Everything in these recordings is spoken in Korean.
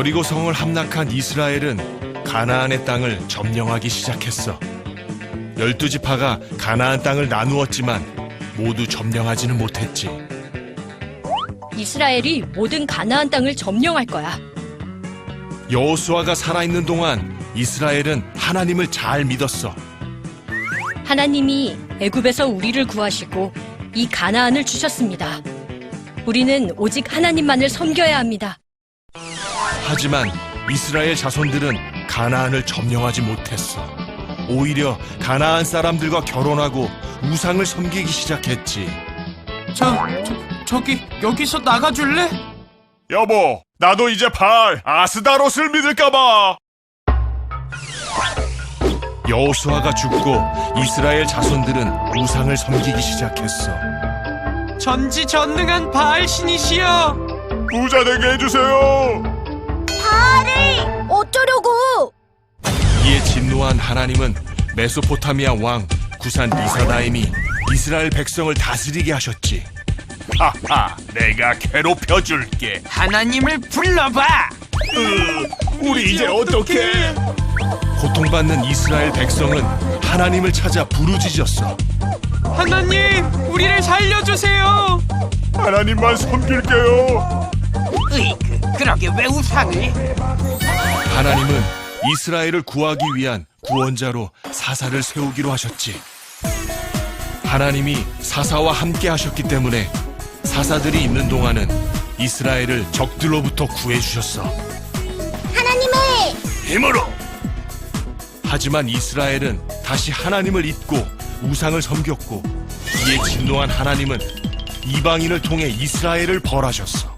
여리고 성을 함락한 이스라엘은 가나안의 땅을 점령하기 시작했어. 12지파가 가나안 땅을 나누었지만 모두 점령하지는 못했지. 이스라엘이 모든 가나안 땅을 점령할 거야. 여호수아가 살아있는 동안 이스라엘은 하나님을 잘 믿었어. 하나님이 애굽에서 우리를 구하시고 이 가나안을 주셨습니다. 우리는 오직 하나님만을 섬겨야 합니다. 하지만 이스라엘 자손들은 가나안을 점령하지 못했어. 오히려 가나안 사람들과 결혼하고 우상을 섬기기 시작했지. 저기 여기서 나가줄래? 여보, 나도 이제 아스다롯을 믿을까봐. 여호수아가 죽고 이스라엘 자손들은 우상을 섬기기 시작했어. 전지전능한 바알 신이시여, 부자 되게 해주세요. 어쩌려고? 이에 진노한 하나님은 메소포타미아 왕 구산 리사다임이 이스라엘 백성을 다스리게 하셨지. 하하, 내가 괴롭혀줄게. 하나님을 불러봐. 우리 이제 어떡해? 고통받는 이스라엘 백성은 하나님을 찾아 부르짖었어. 하나님, 우리를 살려주세요. 하나님만 섬길게요. 그러게 왜 우상을? 하나님은 이스라엘을 구하기 위한 구원자로 사사를 세우기로 하셨지. 하나님이 사사와 함께 하셨기 때문에 사사들이 있는 동안은 이스라엘을 적들로부터 구해주셨어. 하나님을 힘으로! 하지만 이스라엘은 다시 하나님을 잊고 우상을 섬겼고, 이에 진노한 하나님은 이방인을 통해 이스라엘을 벌하셨어.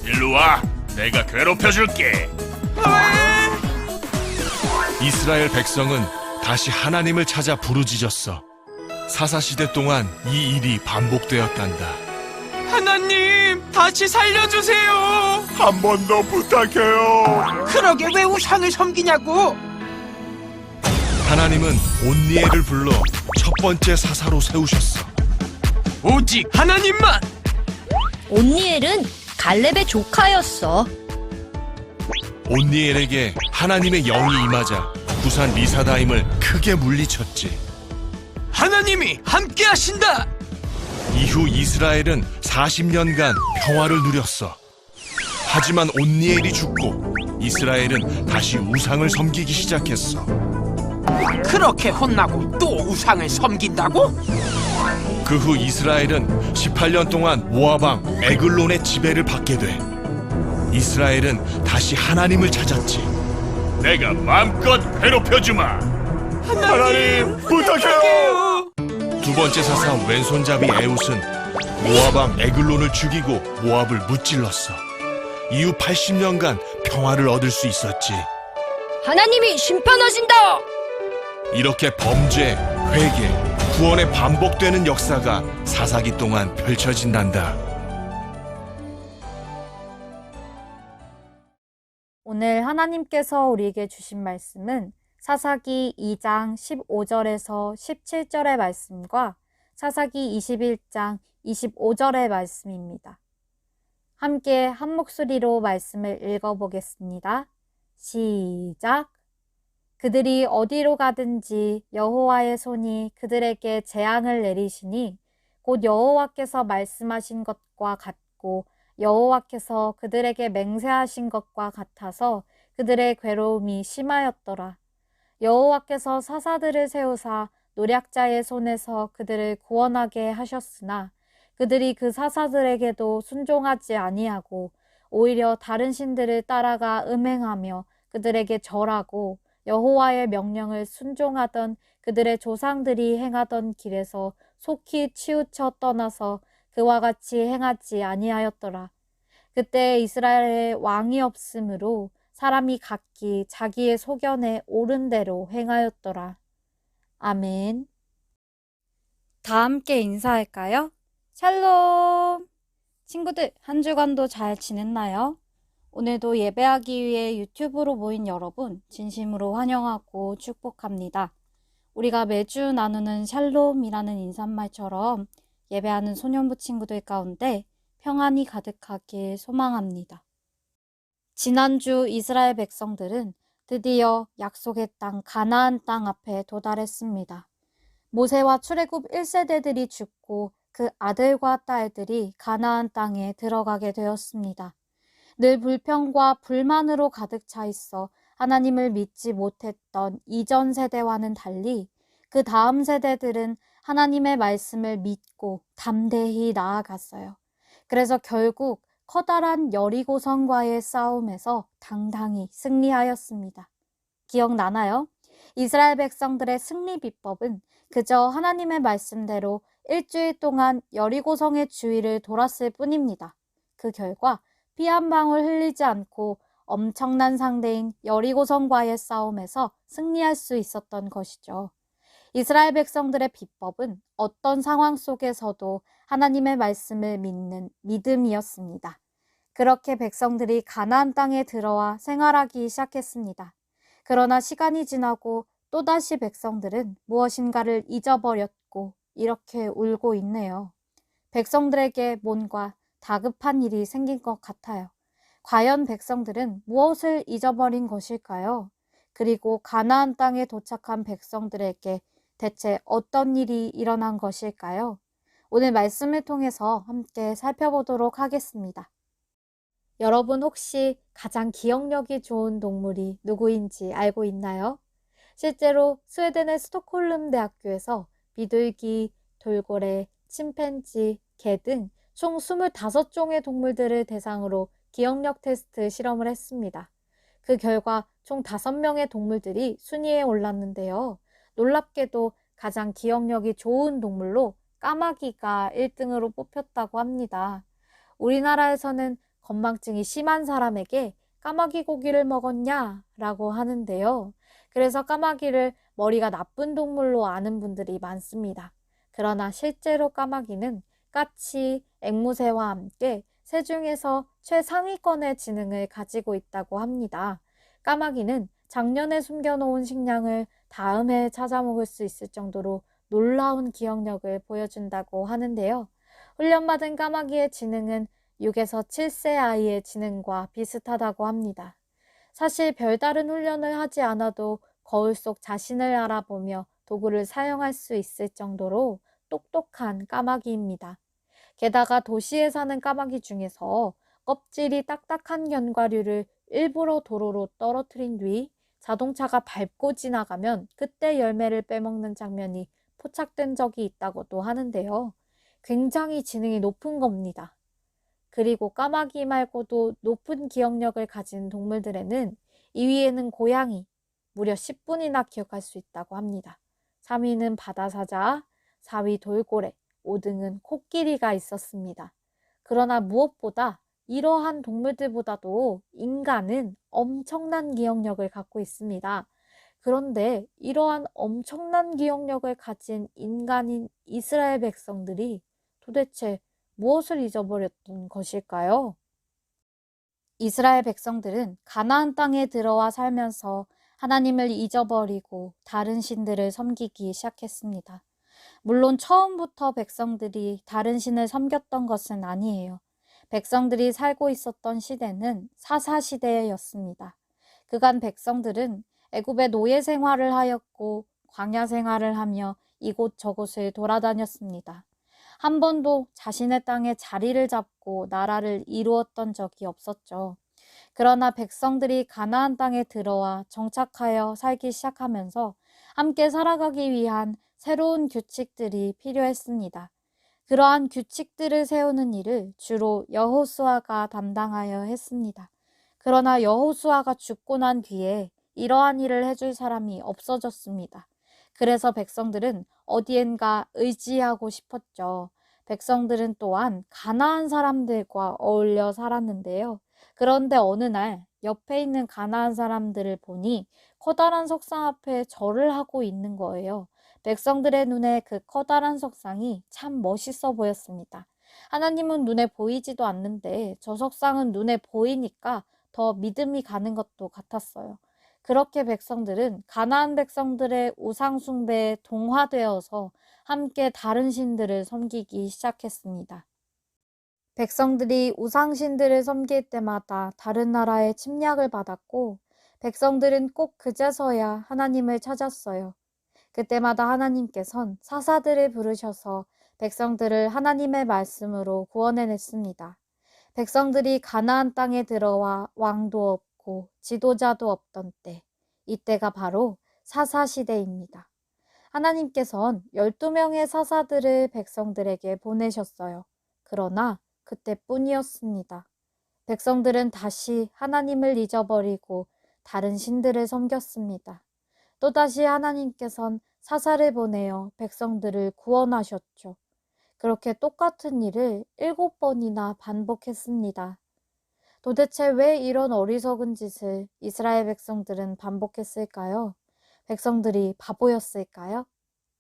일로 와! 내가 괴롭혀줄게! 이스라엘 백성은 다시 하나님을 찾아 부르짖었어. 사사시대 동안 이 일이 반복되었단다. 하나님, 다시 살려주세요. 한 번 더 부탁해요. 그러게 왜 우상을 섬기냐고? 하나님은 온니엘을 불러 첫 번째 사사로 세우셨어. 오직 하나님만. 온니엘은 갈렙의 조카였어. 온니엘에게 하나님의 영이 임하자 구산 리사다임을 크게 물리쳤지. 하나님이 함께 하신다. 이후 이스라엘은 40년간 평화를 누렸어. 하지만 온니엘이 죽고 이스라엘은 다시 우상을 섬기기 시작했어. 그렇게 혼나고 또 우상을 섬긴다고? 그 후 이스라엘은 18년 동안 모압 왕 에글론의 지배를 받게 돼. 이스라엘은 다시 하나님을 찾았지. 내가 마음껏 괴롭혀주마. 하나님, 부탁해요. 두 번째 사사 왼손잡이 에웃은 모압 왕 에글론을 죽이고 모압을 무찔렀어. 이후 80년간 평화를 얻을 수 있었지. 하나님이 심판하신다! 이렇게 범죄, 회개, 구원의 반복되는 역사가 사사기 동안 펼쳐진단다. 오늘 하나님께서 우리에게 주신 말씀은 사사기 2장 15절에서 17절의 말씀과 사사기 21장 25절의 말씀입니다. 함께 한 목소리로 말씀을 읽어보겠습니다. 시작! 그들이 어디로 가든지 여호와의 손이 그들에게 재앙을 내리시니 곧 여호와께서 말씀하신 것과 같고 여호와께서 그들에게 맹세하신 것과 같아서 그들의 괴로움이 심하였더라. 여호와께서 사사들을 세우사 노략자의 손에서 그들을 구원하게 하셨으나 그들이 그 사사들에게도 순종하지 아니하고 오히려 다른 신들을 따라가 음행하며 그들에게 절하고 여호와의 명령을 순종하던 그들의 조상들이 행하던 길에서 속히 치우쳐 떠나서 그와 같이 행하지 아니하였더라. 그때 이스라엘에 왕이 없으므로 사람이 각기 자기의 소견에 옳은 대로 행하였더라. 아멘. 다 함께 인사할까요? 샬롬! 친구들, 한 주간도 잘 지냈나요? 오늘도 예배하기 위해 유튜브로 모인 여러분 진심으로 환영하고 축복합니다. 우리가 매주 나누는 샬롬이라는 인사말처럼 예배하는 소년부 친구들 가운데 평안이 가득하길 소망합니다. 지난주 이스라엘 백성들은 드디어 약속의 땅 가나안 땅 앞에 도달했습니다. 모세와 출애굽 1세대들이 죽고 그 아들과 딸들이 가나안 땅에 들어가게 되었습니다. 늘 불평과 불만으로 가득 차 있어 하나님을 믿지 못했던 이전 세대와는 달리 그 다음 세대들은 하나님의 말씀을 믿고 담대히 나아갔어요. 그래서 결국 커다란 여리고성과의 싸움에서 당당히 승리하였습니다. 기억나나요? 이스라엘 백성들의 승리 비법은 그저 하나님의 말씀대로 일주일 동안 여리고성의 주위를 돌았을 뿐입니다. 그 결과 피 한 방울 흘리지 않고 엄청난 상대인 여리고성과의 싸움에서 승리할 수 있었던 것이죠. 이스라엘 백성들의 비법은 어떤 상황 속에서도 하나님의 말씀을 믿는 믿음이었습니다. 그렇게 백성들이 가나안 땅에 들어와 생활하기 시작했습니다. 그러나 시간이 지나고 또다시 백성들은 무엇인가를 잊어버렸고 이렇게 울고 있네요. 백성들에게 뭔가 다급한 일이 생긴 것 같아요. 과연 백성들은 무엇을 잊어버린 것일까요? 그리고 가나안 땅에 도착한 백성들에게 대체 어떤 일이 일어난 것일까요? 오늘 말씀을 통해서 함께 살펴보도록 하겠습니다. 여러분 혹시 가장 기억력이 좋은 동물이 누구인지 알고 있나요? 실제로 스웨덴의 스톡홀름 대학교에서 비둘기, 돌고래, 침팬지, 개 등 총 25종의 동물들을 대상으로 기억력 테스트 실험을 했습니다. 그 결과 총 5명의 동물들이 순위에 올랐는데요. 놀랍게도 가장 기억력이 좋은 동물로 까마귀가 1등으로 뽑혔다고 합니다. 우리나라에서는 건망증이 심한 사람에게 까마귀 고기를 먹었냐? 라고 하는데요. 그래서 까마귀를 머리가 나쁜 동물로 아는 분들이 많습니다. 그러나 실제로 까마귀는 까치, 앵무새와 함께 새 중에서 최상위권의 지능을 가지고 있다고 합니다. 까마귀는 작년에 숨겨놓은 식량을 다음 해에 찾아 먹을 수 있을 정도로 놀라운 기억력을 보여준다고 하는데요. 훈련받은 까마귀의 지능은 6에서 7세 아이의 지능과 비슷하다고 합니다. 사실 별다른 훈련을 하지 않아도 거울 속 자신을 알아보며 도구를 사용할 수 있을 정도로 똑똑한 까마귀입니다. 게다가 도시에 사는 까마귀 중에서 껍질이 딱딱한 견과류를 일부러 도로로 떨어뜨린 뒤 자동차가 밟고 지나가면 그때 열매를 빼먹는 장면이 포착된 적이 있다고도 하는데요. 굉장히 지능이 높은 겁니다. 그리고 까마귀 말고도 높은 기억력을 가진 동물들에는 2위에는 고양이, 무려 10분이나 기억할 수 있다고 합니다. 3위는 바다사자, 4위 돌고래, 5등은 코끼리가 있었습니다. 그러나 무엇보다 이러한 동물들보다도 인간은 엄청난 기억력을 갖고 있습니다. 그런데 이러한 엄청난 기억력을 가진 인간인 이스라엘 백성들이 도대체 무엇을 잊어버렸던 것일까요? 이스라엘 백성들은 가나안 땅에 들어와 살면서 하나님을 잊어버리고 다른 신들을 섬기기 시작했습니다. 물론 처음부터 백성들이 다른 신을 섬겼던 것은 아니에요. 백성들이 살고 있었던 시대는 사사시대였습니다. 그간 백성들은 애굽의 노예 생활을 하였고 광야 생활을 하며 이곳저곳을 돌아다녔습니다. 한 번도 자신의 땅에 자리를 잡고 나라를 이루었던 적이 없었죠. 그러나 백성들이 가나안 땅에 들어와 정착하여 살기 시작하면서 함께 살아가기 위한 새로운 규칙들이 필요했습니다. 그러한 규칙들을 세우는 일을 주로 여호수아가 담당하여 했습니다. 그러나 여호수아가 죽고 난 뒤에 이러한 일을 해줄 사람이 없어졌습니다. 그래서 백성들은 어디엔가 의지하고 싶었죠. 백성들은 또한 가나안 사람들과 어울려 살았는데요. 그런데 어느 날 옆에 있는 가나안 사람들을 보니 커다란 석상 앞에 절을 하고 있는 거예요. 백성들의 눈에 그 커다란 석상이 참 멋있어 보였습니다. 하나님은 눈에 보이지도 않는데 저 석상은 눈에 보이니까 더 믿음이 가는 것도 같았어요. 그렇게 백성들은 가나안 백성들의 우상 숭배에 동화되어서 함께 다른 신들을 섬기기 시작했습니다. 백성들이 우상신들을 섬길 때마다 다른 나라의 침략을 받았고 백성들은 꼭 그제서야 하나님을 찾았어요. 그때마다 하나님께선 사사들을 부르셔서 백성들을 하나님의 말씀으로 구원해냈습니다. 백성들이 가나안 땅에 들어와 왕도 없고 지도자도 없던 때, 이때가 바로 사사시대입니다. 하나님께선 12명의 사사들을 백성들에게 보내셨어요. 그러나 그때뿐이었습니다. 백성들은 다시 하나님을 잊어버리고 다른 신들을 섬겼습니다. 또다시 하나님께선 사사를 보내어 백성들을 구원하셨죠. 그렇게 똑같은 일을 7번이나 반복했습니다. 도대체 왜 이런 어리석은 짓을 이스라엘 백성들은 반복했을까요? 백성들이 바보였을까요?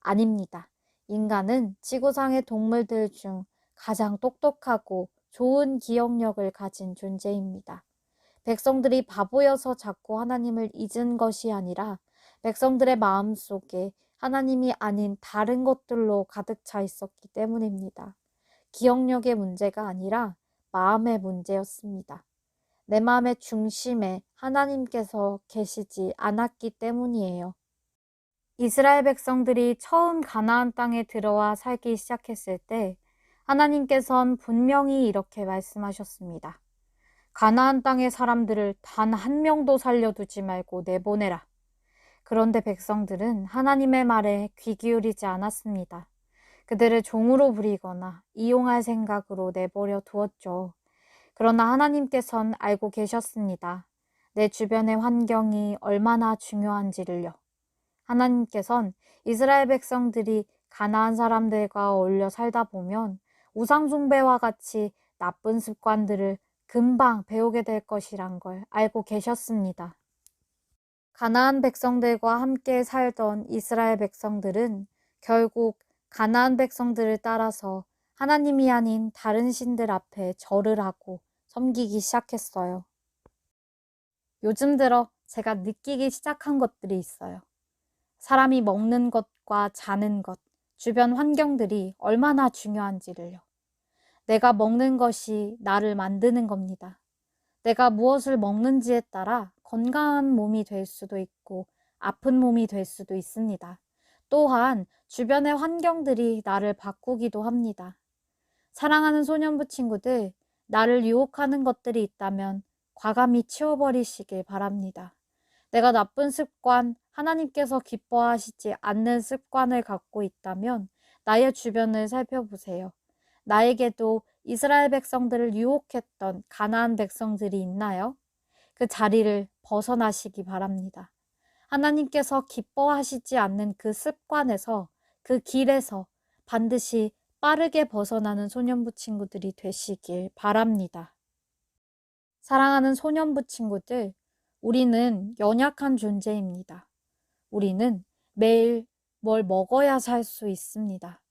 아닙니다. 인간은 지구상의 동물들 중 가장 똑똑하고 좋은 기억력을 가진 존재입니다. 백성들이 바보여서 자꾸 하나님을 잊은 것이 아니라 백성들의 마음속에 하나님이 아닌 다른 것들로 가득 차 있었기 때문입니다. 기억력의 문제가 아니라 마음의 문제였습니다. 내 마음의 중심에 하나님께서 계시지 않았기 때문이에요. 이스라엘 백성들이 처음 가나안 땅에 들어와 살기 시작했을 때 하나님께서는 분명히 이렇게 말씀하셨습니다. 가나안 땅의 사람들을 단 한 명도 살려두지 말고 내보내라. 그런데 백성들은 하나님의 말에 귀 기울이지 않았습니다. 그들을 종으로 부리거나 이용할 생각으로 내버려 두었죠. 그러나 하나님께서는 알고 계셨습니다. 내 주변의 환경이 얼마나 중요한지를요. 하나님께서는 이스라엘 백성들이 가나안 사람들과 어울려 살다 보면 우상숭배와 같이 나쁜 습관들을 금방 배우게 될 것이란 걸 알고 계셨습니다. 가나안 백성들과 함께 살던 이스라엘 백성들은 결국 가나안 백성들을 따라서 하나님이 아닌 다른 신들 앞에 절을 하고 섬기기 시작했어요. 요즘 들어 제가 느끼기 시작한 것들이 있어요. 사람이 먹는 것과 자는 것, 주변 환경들이 얼마나 중요한지를요. 내가 먹는 것이 나를 만드는 겁니다. 내가 무엇을 먹는지에 따라 건강한 몸이 될 수도 있고 아픈 몸이 될 수도 있습니다. 또한 주변의 환경들이 나를 바꾸기도 합니다. 사랑하는 소년부 친구들, 나를 유혹하는 것들이 있다면 과감히 치워버리시길 바랍니다. 내가 나쁜 습관, 하나님께서 기뻐하시지 않는 습관을 갖고 있다면 나의 주변을 살펴보세요. 나에게도 이스라엘 백성들을 유혹했던 가나안 백성들이 있나요? 그 자리를 벗어나시기 바랍니다. 하나님께서 기뻐하시지 않는 그 습관에서, 그 길에서 반드시 빠르게 벗어나는 소년부 친구들이 되시길 바랍니다. 사랑하는 소년부 친구들, 우리는 연약한 존재입니다. 우리는 매일 뭘 먹어야 살 수 있습니다.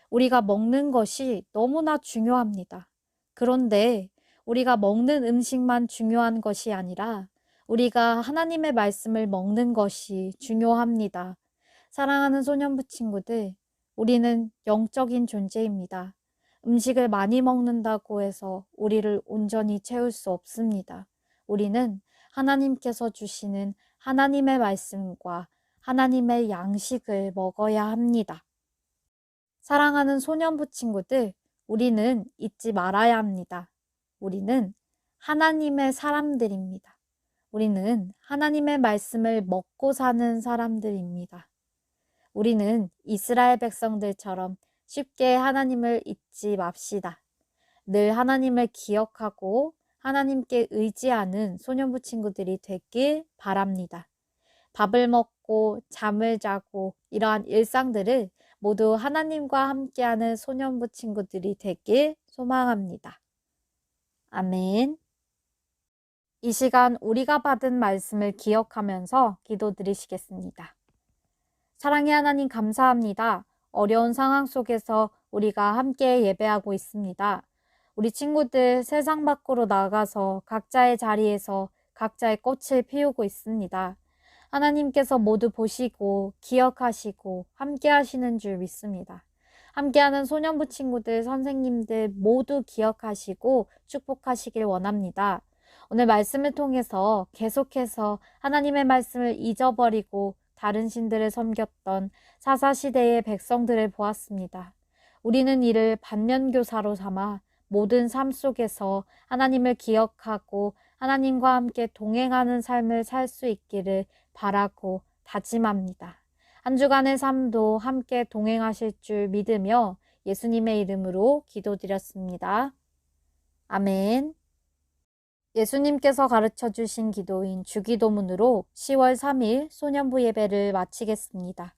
우리가 먹는 것이 너무나 중요합니다. 그런데 우리가 먹는 음식만 중요한 것이 아니라 우리가 하나님의 말씀을 먹는 것이 중요합니다. 사랑하는 소년부 친구들, 우리는 영적인 존재입니다. 음식을 많이 먹는다고 해서 우리를 온전히 채울 수 없습니다. 우리는 하나님께서 주시는 하나님의 말씀과 하나님의 양식을 먹어야 합니다. 사랑하는 소년부 친구들, 우리는 잊지 말아야 합니다. 우리는 하나님의 사람들입니다. 우리는 하나님의 말씀을 먹고 사는 사람들입니다. 우리는 이스라엘 백성들처럼 쉽게 하나님을 잊지 맙시다. 늘 하나님을 기억하고 하나님께 의지하는 소년부 친구들이 되길 바랍니다. 밥을 먹고 잠을 자고 이러한 일상들을 모두 하나님과 함께하는 소년부 친구들이 되길 소망합니다. 아멘. 이 시간 우리가 받은 말씀을 기억하면서 기도드리시겠습니다. 사랑의 하나님 감사합니다. 어려운 상황 속에서 우리가 함께 예배하고 있습니다. 우리 친구들 세상 밖으로 나가서 각자의 자리에서 각자의 꽃을 피우고 있습니다. 하나님께서 모두 보시고 기억하시고 함께 하시는 줄 믿습니다. 함께하는 소년부 친구들, 선생님들 모두 기억하시고 축복하시길 원합니다. 오늘 말씀을 통해서 계속해서 하나님의 말씀을 잊어버리고 다른 신들을 섬겼던 사사시대의 백성들을 보았습니다. 우리는 이를 반면교사로 삼아 모든 삶 속에서 하나님을 기억하고 하나님과 함께 동행하는 삶을 살 수 있기를 바라고 다짐합니다. 한 주간의 삶도 함께 동행하실 줄 믿으며 예수님의 이름으로 기도드렸습니다. 아멘. 예수님께서 가르쳐 주신 기도인 주기도문으로 10월 3일 소년부 예배를 마치겠습니다.